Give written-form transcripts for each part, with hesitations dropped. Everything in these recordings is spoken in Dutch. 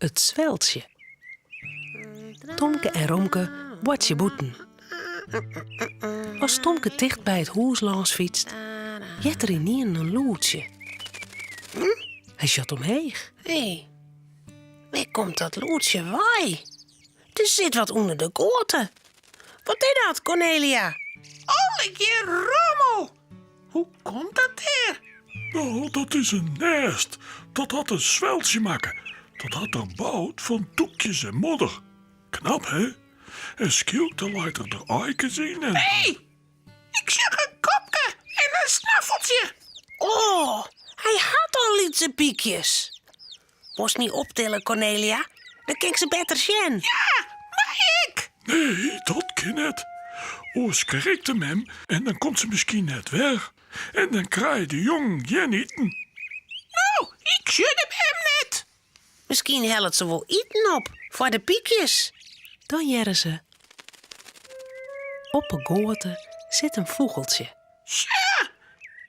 Het zweltje. Tomke en Romke watje boeten. Als Tomke dicht bij het huis langs fietst, jet er in een loertje. Hij shot omheeg. Hé, waar komt dat loertje wij? Er zit wat onder de koorten. Wat is dat, Cornelia? Olletje rommel! Hoe komt dat hier? Nou, dat is een nest. Dat had een zweltje maken. Dat had er bouwd van doekjes en modder. Knap, hè? En Skielte laat er de eiken zien en... Hé, ik zag een kopje en een snuffeltje. Oh, hij had al lietse piekjes. Moest niet optillen, Cornelia. Dan kijk ze beter zien. Ja, maar ik. Nee, dat kan net. Oors krijgt hem en dan komt ze misschien net weg. En dan krijg de jong geen eten. Nou, ik schudde hem net. Misschien helpt ze wel eten op voor de piekjes. Dan jerren ze. Op een goorte zit een vogeltje. Zo,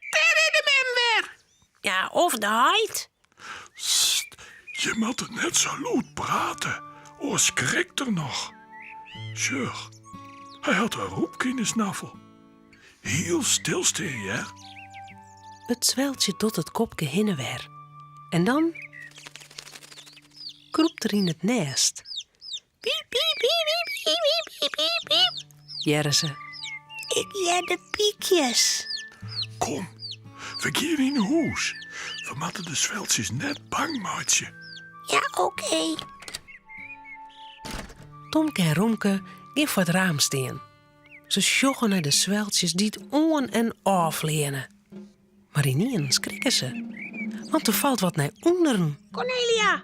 daar is hem weer. Ja, of de heid. Sst, je moet er net zo luid praten. Oors krijgt er nog. Zeg, hij had een roepje in de snavel. Heel stilstaan, hè? Het zweltje tot het kopje hinnewer. En dan kroept er in het nest. Piep, piep, piep, piep, piep, piep, piep, piep. Jerren ze. Ik jij de piekjes. Kom, we gaan in huis. We moeten de zweltjes net bang maken. Ja, oké. Tomke en Romke gaan voor het raam staan. Ze sjoggen naar de zweltjes die het on en aflenen. Maar ineens schrikken ze. Want er valt wat naar onderen. Cornelia.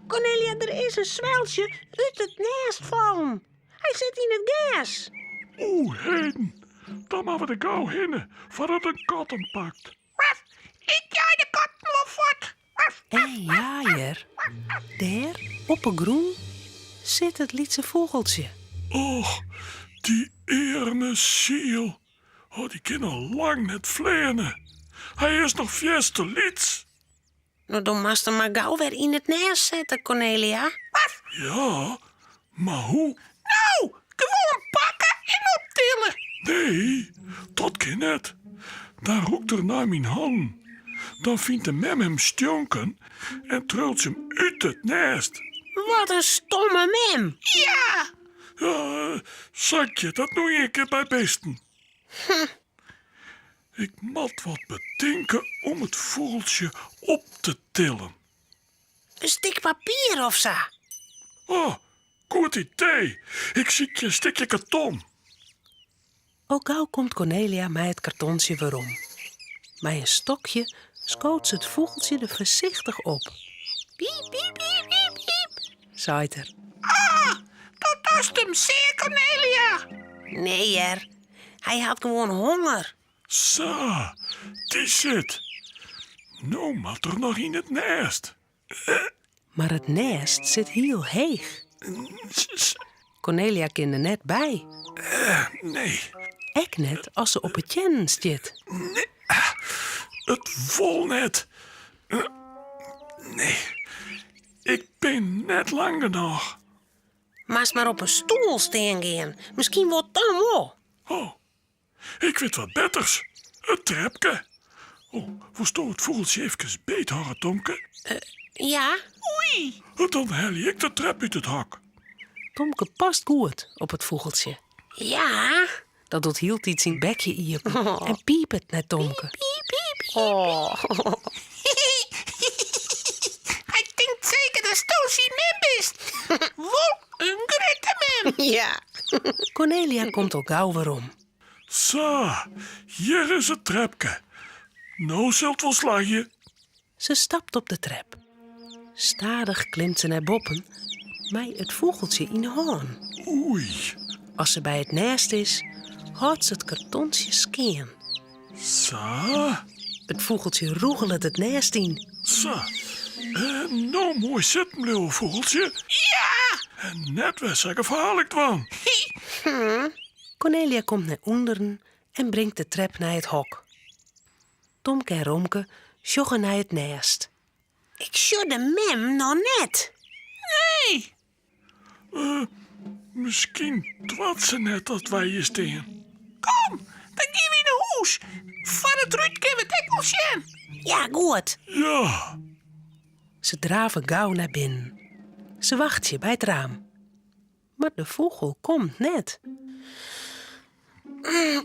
Cornelia, er is een zweltje uit het nest vallen. Hij zit in het gas. Oeh, heen. Dan moeten we er gauw heen, voordat een kat hem pakt. Waf, ik jij de kat maar voort. Waf. En jaaier, daar, op een groen, zit het lietse vogeltje. Och, die arme ziel. Oh, die kan al lang net vleenen. Hij is nog fieste liets. Nou, dan moest hem maar gauw weer in het nest zetten, Cornelia. Ja, maar hoe? Nou, gewoon pakken en optillen. Nee, dat kan net. Dan roept er naar mijn hand. Dan vindt de mem hem stonken en trult ze hem uit het nest. Wat een stomme mem. Ja, Ja, zakje, dat doe je een keer bij beesten. Ik moet wat bedenken om het vogeltje op te tillen. Een stuk papier of zo. Oh, goed idee. Ik zie je een stukje karton. Ook gauw komt Cornelia met het kartonsje weer om. Met een stokje schoot ze het vogeltje er voorzichtig op. Piep, piep, piep, piep, piep. Zaait er. dat was hem zeer, Cornelia. Nee, er. Hij had gewoon honger. Zo, die zit. Nou moet er nog in het nest. Maar het nest zit heel heeg. Cornelia kan er net bij. Nee, Ek net als ze op het jen zit. het vol net. Nee, ik ben net lang genoeg. Maast maar op een stoel staan gaan. Misschien wordt dan wel. Oh, ik weet wat betters. Het trapje. Oh, voor stoot het vogeltje even beet horen, Tomke? Ja? Oei, Dan hel ik de trap uit het hak. Tomke past goed op het vogeltje. Ja? Dat doet hield iets in bekje iepen en piepet naar Tomke. Piep, piep, piep. Oh. hij denkt zeker dat Stoosie mem is. Wel een grote mem. Ja. Cornelia komt al gauw weer om. Zo, hier is het trapje. Nou zult wel slagen. Ze stapt op de trap. Stadig klimt ze naar boppen, met het vogeltje in de hoorn. Oei, Als ze bij het nest is, houdt ze het kartonsje skeen. zo, Het vogeltje roegelt het nest in. zo. En nou mooi zitten, blauwe vogeltje. Ja, En net was ik verhaal van. Cornelia komt naar onderen en brengt de trap naar het hok. Tomke en Romke joggen naar het nest. Ik show de mem nog net. niet. Misschien twat ze net dat wij hier staan. Kom, dan gaan we in de huis. Van het Ruud kunnen we het hek zien. Ja, goed. Ja, Ze draven gauw naar binnen. Ze wachten bij het raam. Maar de vogel komt net.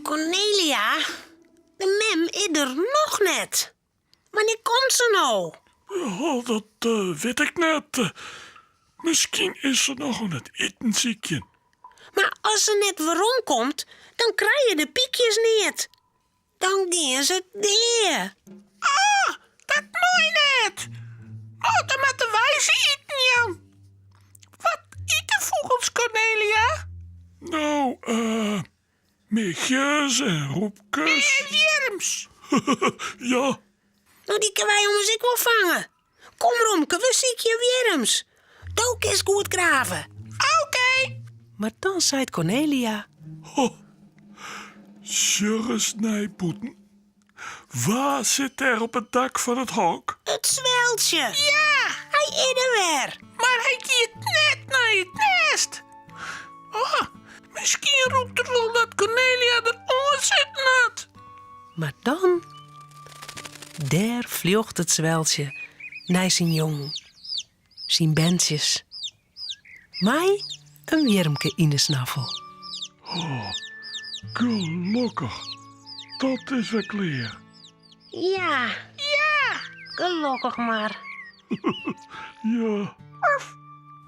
Cornelia, de mem is er nog net. Wanneer komt ze nou? ja dat weet ik net. Misschien is ze nog aan het eten ziekje. Maar als ze net weerom komt, dan krijg je de piekjes niet. Dan gaan ze neer. Ah, dat mooi net. Oh, dan moeten wij ze eten, Jan. Wat eten vogels, Cornelia? Nou, meegjes en roepkes. En worms. Ja, Nou, die kunnen wij ons ik wel vangen. Kom, Romke, we ziek je worms. Dook is goed graven. Oké. Maar dan zei Cornelia... sjurre snijpoeten. Waar zit er op het dak van het hok? Het zweltje. Ja, Hij is er weer. maar hij gaat net naar het nest. Oh, misschien roept er wel dat Cornelia er zitten had. Maar dan... Daar vloog het zweltje naar zijn jong. Zijn bentjes. Mij een wiermke in de snavel. Gelukkig. Dat is wel klaar. Ja. Ja. Gelukkig maar. Ja.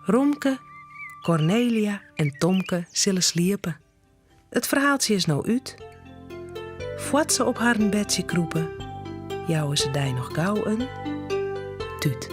Romke, Cornelia en Tomke zullen sliepen. Het verhaaltje is nou uit. Voordat ze op haar bedje kroepen, jouwen ze daar nog gauw een tuut.